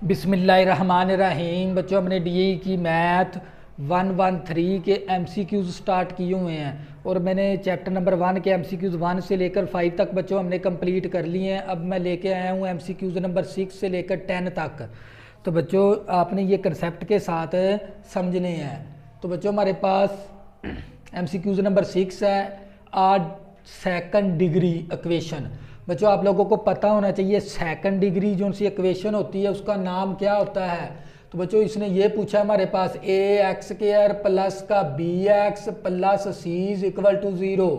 बिस्मिल्लाहिर्रहमानिर्रहीम। बच्चों, हमने डीई की मैथ 113 के एमसीक्यूज स्टार्ट किए हुए हैं और मैंने चैप्टर नंबर 1 के एमसीक्यूज 1 से लेकर 5 तक बच्चों हमने कंप्लीट कर लिए हैं। अब मैं लेके आया हूँ एमसीक्यूज नंबर 6 से लेकर 10 तक। तो बच्चों, आपने ये कंसेप्ट के साथ समझने हैं। तो बच्चों, हमारे पास एमसीक्यूज नंबर 6 है, आर सेकंड डिग्री इक्वेशन। बच्चों, आप लोगों को पता होना चाहिए सेकंड डिग्री जो सी इक्वेशन होती है उसका नाम क्या होता है। तो बच्चों, इसने ये पूछा हमारे पास ए एक्स स्क्वायर प्लस का B x plus C is equal to 0।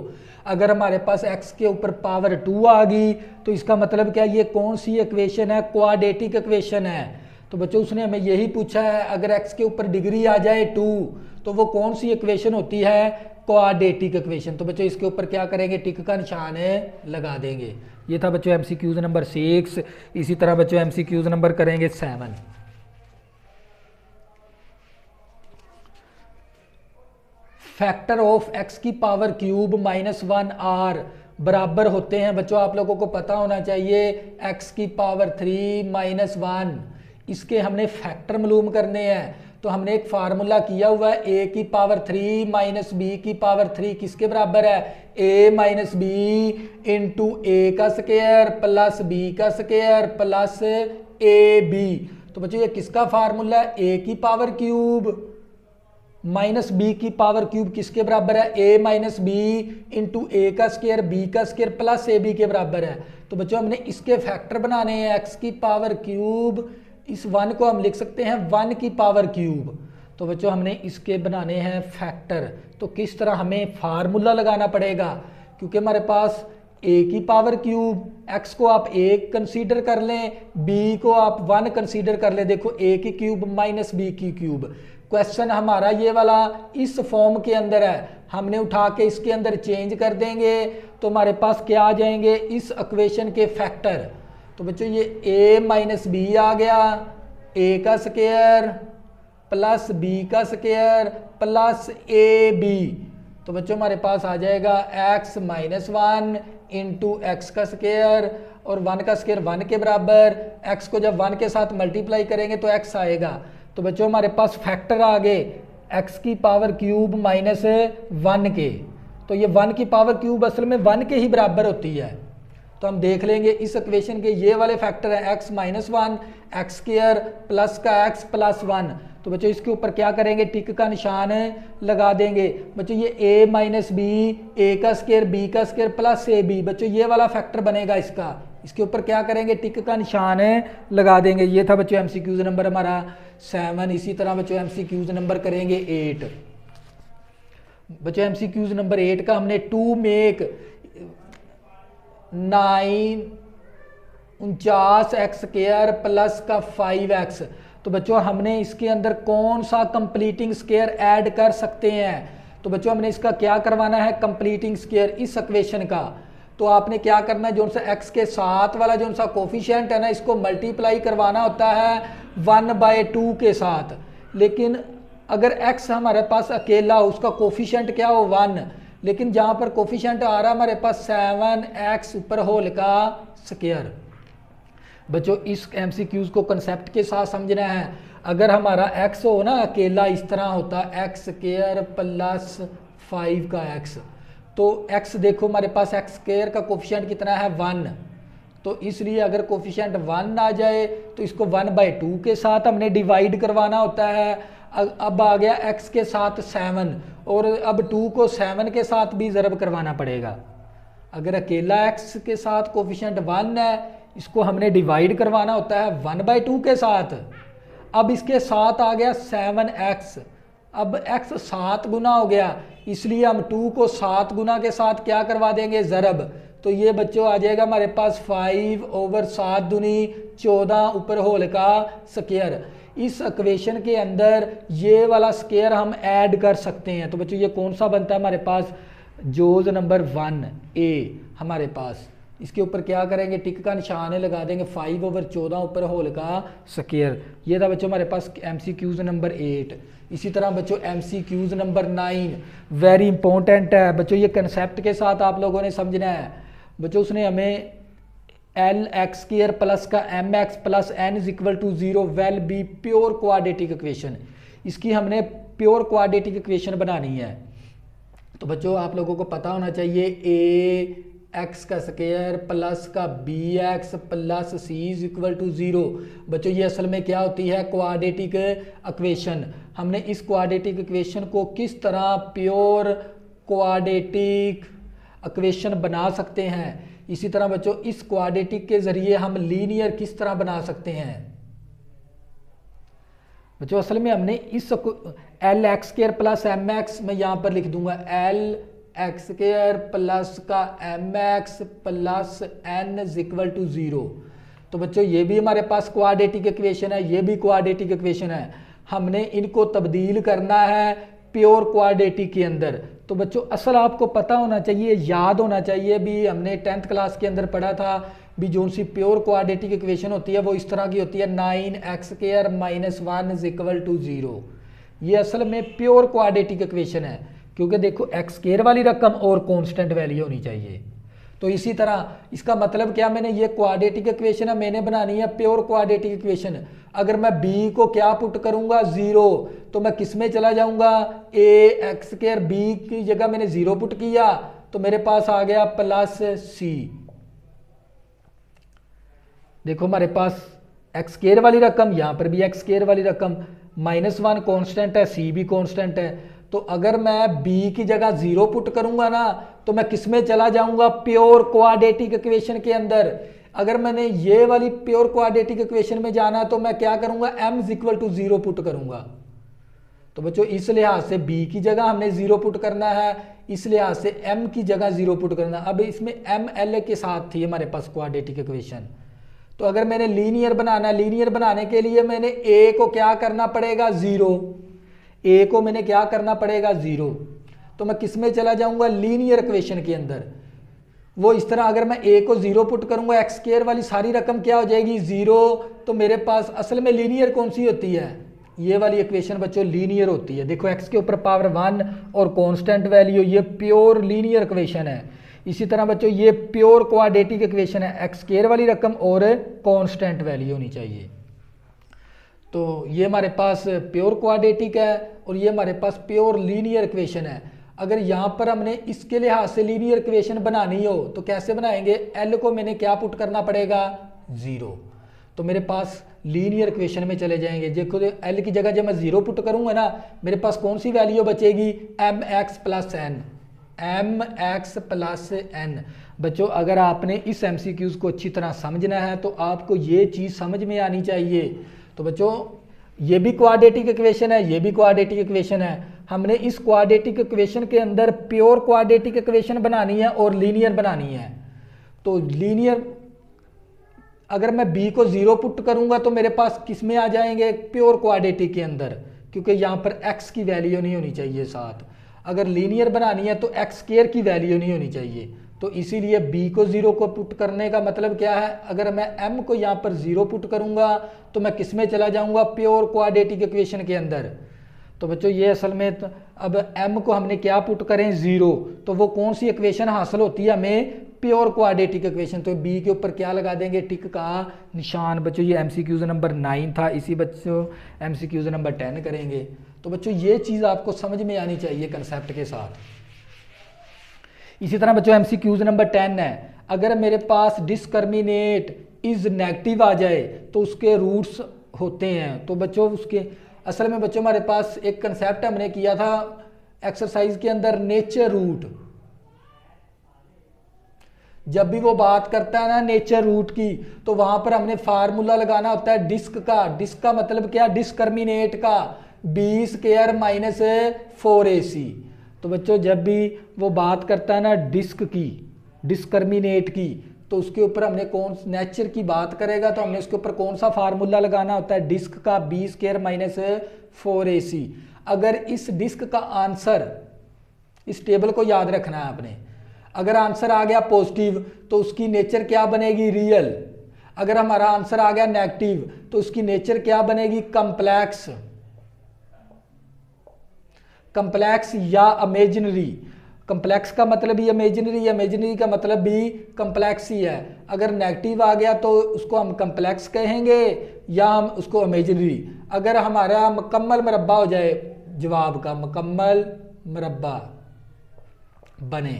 अगर हमारे पास x के ऊपर पावर 2 आ गई तो इसका मतलब क्या, ये कौन सी इक्वेशन है, क्वाड्रेटिक इक्वेशन है। तो बच्चों, उसने हमें यही पूछा है, अगर x के ऊपर डिग्री आ जाए 2 तो वो कौन सी इक्वेशन होती है, क्वाड्रेटिक इक्वेशन। तो बच्चों, इसके ऊपर क्या करेंगे, टिक का निशान लगा देंगे। ये था बच्चों एमसीक्यूज नंबर 6। इसी तरह बच्चों एमसीक्यूज नंबर करेंगे 7। फैक्टर ऑफ x की पावर क्यूब -1 r बराबर होते हैं। बच्चों, आप लोगों को पता होना चाहिए x की पावर 3 -1, इसके हमने फैक्टर मालूम करने हैं। तो हमने एक फार्मूला किया हुआ है, a की पावर 3 माइनस बी की पावर 3 किसके बराबर है, a माइनस बी इंटू ए का स्क्वायर प्लस बी का स्क्वायर प्लस ए बी। तो बच्चों, ये किसका फार्मूला है, a की पावर क्यूब माइनस बी की पावर क्यूब किसके बराबर है, a माइनस बी इंटू ए का स्क्वायर बी का स्क्वायर प्लस ए बी के बराबर है। तो बच्चों, हमने इसके फैक्टर बनाने हैं, x की पावर क्यूब, इस 1 को हम लिख सकते हैं 1 की पावर क्यूब। तो बच्चों, हमने इसके बनाने हैं फैक्टर। तो किस तरह हमें फार्मूला लगाना पड़ेगा, क्योंकि हमारे पास a की पावर क्यूब, x को आप 1 कंसीडर कर लें, b को आप 1 कंसीडर कर लें। देखो, a की क्यूब माइनस बी की क्यूब। क्वेश्चन हमारा ये वाला इस फॉर्म के अंदर है, हमने उठा के इसके अंदर चेंज कर देंगे तो हमारे पास क्या आ जाएंगे, इस इक्वेशन के फैक्टर। तो बच्चों, ये a माइनस बी आ गया, a का स्क्वायर प्लस b का स्क्वायर प्लस ए बी। तो बच्चों, हमारे पास आ जाएगा x माइनस 1 इंटू एक्स का स्क्वायर और 1 का स्क्वायर 1 के बराबर। x को जब 1 के साथ मल्टीप्लाई करेंगे तो x आएगा। तो बच्चों, हमारे पास फैक्टर आ गए x की पावर क्यूब माइनस 1 के। तो ये 1 की पावर क्यूब असल में 1 के ही बराबर होती है। तो हम देख लेंगे इस इक्वेशन के ये वाले फैक्टर है x minus 1 x square plus का x प्लस 1। तो बच्चों, इसके ऊपर क्या करेंगे, टिक का निशान लगा देंगे। बच्चों, ये a माइनस बी ए का स्क्वायर बी का स्क्वायर प्लस ए बी, बच्चों ये वाला फैक्टर बनेगा इसका। इसके ऊपर क्या करेंगे, टिक का निशान लगा देंगे। ये था बच्चों एमसीक्यूज नंबर हमारा 7। इसी तरह बच्चों एमसीक्यूज नंबर करेंगे 8। बच्चों, एमसीक्यूज नंबर 8 का हमने to make 9 49 x square plus का 5x। तो बच्चों, हमने इसके अंदर कौन सा कंप्लीटिंग स्क्वायर ऐड कर सकते हैं। तो बच्चों, हमने इसका क्या करवाना है, कंप्लीटिंग स्क्वायर इस इक्वेशन का। तो आपने क्या करना है, जो सा x के साथ वाला जो सा कोफिशिएंट है ना, इसको मल्टीप्लाई करवाना होता है 1/2 के साथ। लेकिन अगर x हमारे पास अकेला हो, उसका कोफिशिएंट क्या हो 1, लेकिन जहां पर कोफिशिएंट आ रहा है हमारे पास 7x ऊपर होल का स्क्वायर। बच्चों, इस एमसीक्यूज को कंसेप्ट के साथ समझना है। अगर हमारा x हो ना अकेला, इस तरह होता एक्स स्क्वायर प्लस 5 का x। तो x देखो, हमारे पास x स्क्वायर का कोफिशिएंट कितना है 1। तो इसलिए अगर कोफिशिएंट 1 आ जाए तो इसको 1/2 के साथ हमने डिवाइड करवाना होता है। अब आ गया x के साथ 7 और अब 2 को 7 के साथ भी ज़रब करवाना पड़ेगा। अगर अकेला x के साथ कोफिशिएंट 1 है, इसको हमने डिवाइड करवाना होता है 1/2 के साथ। अब इसके साथ आ गया 7x, अब x 7 गुना हो गया, इसलिए हम 2 को 7 गुना के साथ क्या करवा देंगे, ज़रब। तो ये बच्चों आ जाएगा हमारे पास 5/7 दूनी 14 ऊपर होल का स्क्वायर। इस इक्वेशन के अंदर ये वाला स्क्वायर हम ऐड कर सकते हैं। तो बच्चों, ये कौन सा बनता है हमारे पास, जोज नंबर 1A हमारे पास। इसके ऊपर क्या करेंगे, टिक का निशान लगा देंगे 5/14 ऊपर होल का स्क्वायर। ये था बच्चों हमारे पास एमसीक्यूज नंबर 8। इसी तरह बच्चों एमसीक्यूज नंबर 9 वेरी इंपॉर्टेंट है। बच्चों, ये कंसेप्ट के साथ आप लोगों ने समझना है। बच्चों, उसने हमें एल एक्स स्क्वायर प्लस का M x plus N is equal to 0 well be pure quadratic equation. इसकी हमने प्योर क्वाड्रेटिक इक्वेशन बनानी है। तो बच्चों आप लोगों को पता होना चाहिए ए एक्स का स्क्वायर प्लस का B x plus C is equal to 0। बच्चों ये असल में क्या होती है, क्वाड्रेटिक इक्वेशन। हमने इस क्वाड्रेटिक इक्वेशन को किस तरह प्योर क्वाड्रेटिक इक्वेशन बना सकते हैं, इसी तरह बच्चों इस क्वाड्रेटिक के जरिए हम लीनियर किस तरह बना सकते हैं। बच्चों असल में हमने इस L x square plus M x मैं यहाँ पर लिख दूंगा एल एक्स स्क्वायर प्लस का M x plus N is equal to 0। तो बच्चों ये भी हमारे पास क्वाड्रेटिक इक्वेशन है, ये भी क्वाड्रेटिक इक्वेशन है। हमने इनको तब्दील करना है प्योर क्वाड्रेटिक के अंदर। तो बच्चों असल आपको पता होना चाहिए, याद होना चाहिए भी, हमने 10th क्लास के अंदर पढ़ा था भी जो सी प्योर क्वाड्रेटिक इक्वेशन होती है वो इस तरह की होती है 9x square minus 1 is equal to 0। ये असल में प्योर क्वाड्रेटिक इक्वेशन है, क्योंकि देखो एक्स स्क्वायर वाली रकम और कांस्टेंट वैल्यू होनी चाहिए। तो इसी तरह इसका मतलब क्या, मैंने ये क्वाड्रेटिक इक्वेशन है मैंने बनानी है प्योर क्वाड्रेटिक इक्वेशन। अगर मैं b को क्या पुट करूंगा 0, तो मैं किस में चला जाऊंगा, a एक्स स्क्वायर b की जगह मैंने 0 पुट किया तो मेरे पास आ गया प्लस c। देखो हमारे पास एक्स स्क्वायर वाली रकम, यहां पर भी एक्स स्क्वायर वाली रकम, -1 कांस्टेंट है, c भी कांस्टेंट है। तो अगर मैं b की जगह 0 पुट करूंगा ना तो मैं किस में चला जाऊंगा, प्योर क्वाड्रेटिक इक्वेशन के अंदर। अगर मैंने ये वाली प्योर क्वाड्रेटिक इक्वेशन में जाना तो मैं क्या करूंगा, m is equal to 0 put करूंगा। तो बच्चों इस लिहाज से b की जगह हमने 0 पुट करना है, इस लिहाज से m की जगह 0 पुट करना। अब इसमें m l के साथ थी हमारे पास क्वाड्रेटिक इक्वेशन। तो अगर मैंने लीनियर बनाना, लीनियर बनाने के लिए मैंने a को क्या करना पड़ेगा 0, a को मैंने क्या करना पड़ेगा 0। तो मैं किस में चला जाऊंगा, लीनियर इक्वेशन के अंदर। वो इस तरह अगर मैं a को 0 पुट करूंगा एक्स स्क्वायर वाली सारी रकम क्या हो जाएगी 0। तो मेरे पास असल में लीनियर कौन सी होती है, ये वाली इक्वेशन बच्चों लीनियर होती है। देखो x के ऊपर पावर 1 और कांस्टेंट वैल्यू, ये प्योर लीनियर इक्वेशन है। इसी तरह बच्चों ये प्योर क्वाड्रेटिक इक्वेशन है, एक्स स्क्वायर वाली रकम और कांस्टेंट वैल्यू होनी चाहिए। तो ये हमारे पास प्योर क्वाड्रेटिक है और ये हमारे पास प्योर लीनियर इक्वेशन है। अगर यहाँ पर हमने इसके लिहाज से लीनियर इक्वेशन बनानी हो तो कैसे बनाएंगे, एल को मैंने क्या पुट करना पड़ेगा 0। तो मेरे पास लीनियर इक्वेशन में चले जाएंगे। देखो एल की जगह जब मैं 0 पुट करूंगा ना मेरे पास कौन सी वैल्यू बचेगी, M x plus N, M x plus N. बच्चों अगर आपने इस MCQs को अच्छी तरह समझना है तो आपको ये चीज़ समझ में आनी चाहिए। तो बच्चों ये भी क्वाड्रेटिक इक्वेशन है, ये भी क्वाड्रेटिक इक्वेशन है। हमने इस क्वाड्रेटिक इक्वेशन के अंदर प्योर क्वाड्रेटिक इक्वेशन बनानी है और लीनियर बनानी है। तो लीनियर अगर मैं b को 0 पुट करूंगा तो मेरे पास किस में आ जाएंगे, प्योर क्वाड्रेटिक के अंदर, क्योंकि यहाँ पर x की वैल्यू नहीं होनी चाहिए साथ। अगर लीनियर बनानी है तो एक्स स्क्वायर की वैल्यू नहीं होनी चाहिए। तो इसीलिए b को 0 को पुट करने का मतलब क्या है, अगर मैं m को यहाँ पर 0 पुट करूंगा तो मैं किस में चला जाऊंगा, प्योर क्वाड्रेटिक इक्वेशन के अंदर। तो बच्चों ये असल में अब m को हमने क्या पुट करें 0, तो वो कौन सी इक्वेशन हासिल होती है हमें, प्योर क्वाड्रेटिक इक्वेशन। तो b के ऊपर क्या लगा देंगे, टिक का निशान। बच्चों ये MCQs नंबर 9 था, इसी बच्चों MCQs नंबर 10 करेंगे। तो बच्चों ये चीज़ आपको समझ में आनी चाहिए कंसेप्ट के साथ। इसी तरह बच्चों MCQs नंबर 10 है, अगर मेरे पास डिस्क्रिमिनेट इज नेगेटिव आ जाए तो उसके रूट्स होते हैं। तो बच्चों उसके असल में बच्चों हमारे पास एक कंसेप्ट हमने किया था एक्सरसाइज के अंदर, नेचर रूट। जब भी वो बात करता है ना नेचर रूट की तो वहां पर हमने फार्मूला लगाना होता है डिस्क का। डिस्क का मतलब क्या, डिस्क्रिमिनेट का, b स्क्वायर माइनस 4ac। तो बच्चों जब भी वो बात करता है ना डिस्क की, डिस्क्रिमिनेट की, तो उसके ऊपर हमने कौन नेचर की बात करेगा तो हमने उसके ऊपर कौन सा फार्मूला लगाना होता है, डिस्क का b स्क्वायर माइनस 4ac। अगर इस डिस्क का आंसर, इस टेबल को याद रखना है आपने, अगर आंसर आ गया पॉजिटिव तो उसकी नेचर क्या बनेगी, रियल। अगर हमारा आंसर आ गया नेगेटिव तो उसकी नेचर क्या बनेगी, कम्प्लेक्स, कम्प्लेक्स या इमेजिनरी। कम्प्लेक्स का मतलब भी इमेजिनरी, इमेजिनरी का मतलब भी कम्प्लेक्स ही है। अगर नेगेटिव आ गया तो उसको हम कम्प्लेक्स कहेंगे या हम उसको इमेजिनरी। अगर हमारा मुकम्मल मुरब्बा हो जाए, जवाब का मुकम्मल मुरब्बा बने,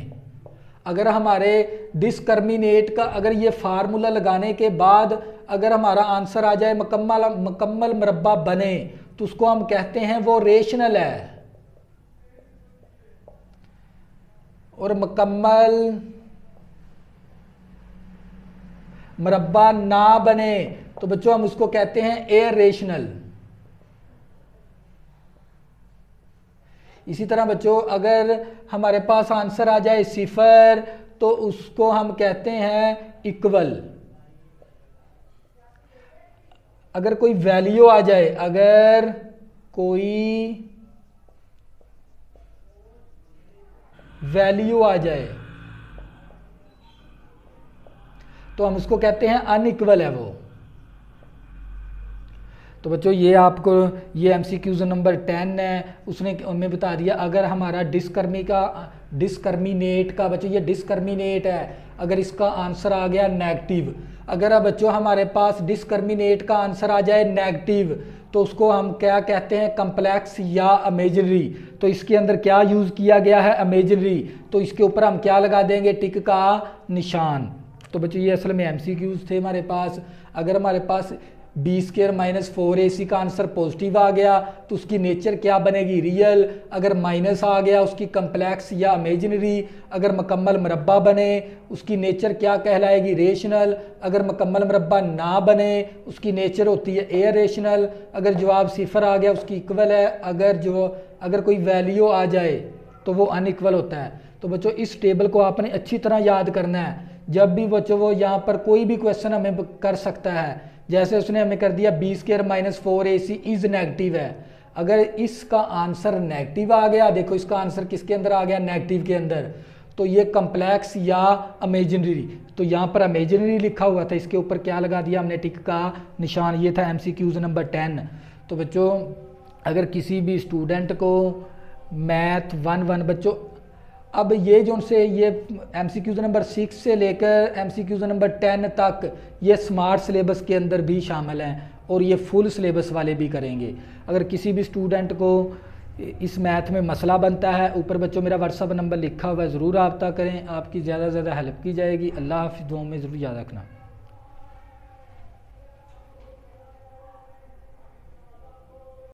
अगर हमारे डिस्क्रिमिनेट का, अगर ये फार्मूला लगाने के बाद अगर हमारा आंसर आ जाए मुकम्मल मुरब्बा बने, तो उसको हम कहते हैं वो रेशनल है। और मुकम्मल मुरब्बा ना बने तो बच्चों हम उसको कहते हैं इर्रेशनल। इसी तरह बच्चों अगर हमारे पास आंसर आ जाए 0 तो उसको हम कहते हैं इक्वल। अगर कोई वैल्यू आ जाए, अगर कोई वैल्यू आ जाए तो हम उसको कहते हैं अनइक्वल है वो। तो बच्चों ये आपको ये एमसीक्यूज नंबर 10 है, उसने हमें बता दिया अगर हमारा डिस्क्रिमिनेट का बच्चों ये डिस्क्रिमिनेट है, अगर इसका आंसर आ गया नेगेटिव, अगर अब बच्चों हमारे पास डिस्क्रिमिनेट का आंसर आ जाए नेगेटिव तो उसको हम क्या कहते हैं, कम्प्लेक्स या इमेजिनरी। तो इसके अंदर क्या यूज़ किया गया है, इमेजिनरी, तो इसके ऊपर हम क्या लगा देंगे, टिक का निशान। तो बच्चों ये असल में एमसीक्यूज थे हमारे पास। अगर हमारे पास b² - 4ac का आंसर पॉजिटिव आ गया तो उसकी नेचर क्या बनेगी, रियल। अगर माइनस आ गया उसकी कम्प्लेक्स या इमेजिनरी। अगर मुकम्मल मुरब्बा बने उसकी नेचर क्या कहलाएगी, रेशनल। अगर मुकम्मल मुरब्बा ना बने उसकी नेचर होती है इर्रेशनल। अगर जवाब 0 आ गया उसकी इक्वल है। अगर कोई वैल्यू आ जाए तो वो अनइक्वल होता है। तो बच्चों इस टेबल को आपने अच्छी तरह याद करना है। जब भी बच्चों वो यहाँ पर कोई भी क्वेश्चन हमें कर सकता है, जैसे उसने हमें कर दिया b² - 4ac इज नेगेटिव है। अगर इसका आंसर नेगेटिव आ गया, देखो इसका आंसर किसके अंदर आ गया, नेगेटिव के अंदर, तो ये कम्प्लेक्स या इमेजिनरी। तो यहाँ पर इमेजिनरी लिखा हुआ था, इसके ऊपर क्या लगा दिया हमने, टिक का निशान। ये था एमसीक्यूज नंबर 10। तो बच्चों अगर किसी भी स्टूडेंट को मैथ 1 बच्चों, अब ये जो उनसे ये एमसीक्यूज नंबर 6 से लेकर एमसीक्यूज नंबर 10 तक ये स्मार्ट सिलेबस के अंदर भी शामिल हैं और ये फुल सिलेबस वाले भी करेंगे। अगर किसी भी स्टूडेंट को इस मैथ में मसला बनता है, ऊपर बच्चों मेरा व्हाट्सअप नंबर लिखा हुआ है, ज़रूर रब्ता करें, आपकी ज़्यादा से ज़्यादा हेल्प की जाएगी। अल्लाह हाफ़िज़, दुआ में ज़रूर याद रखना।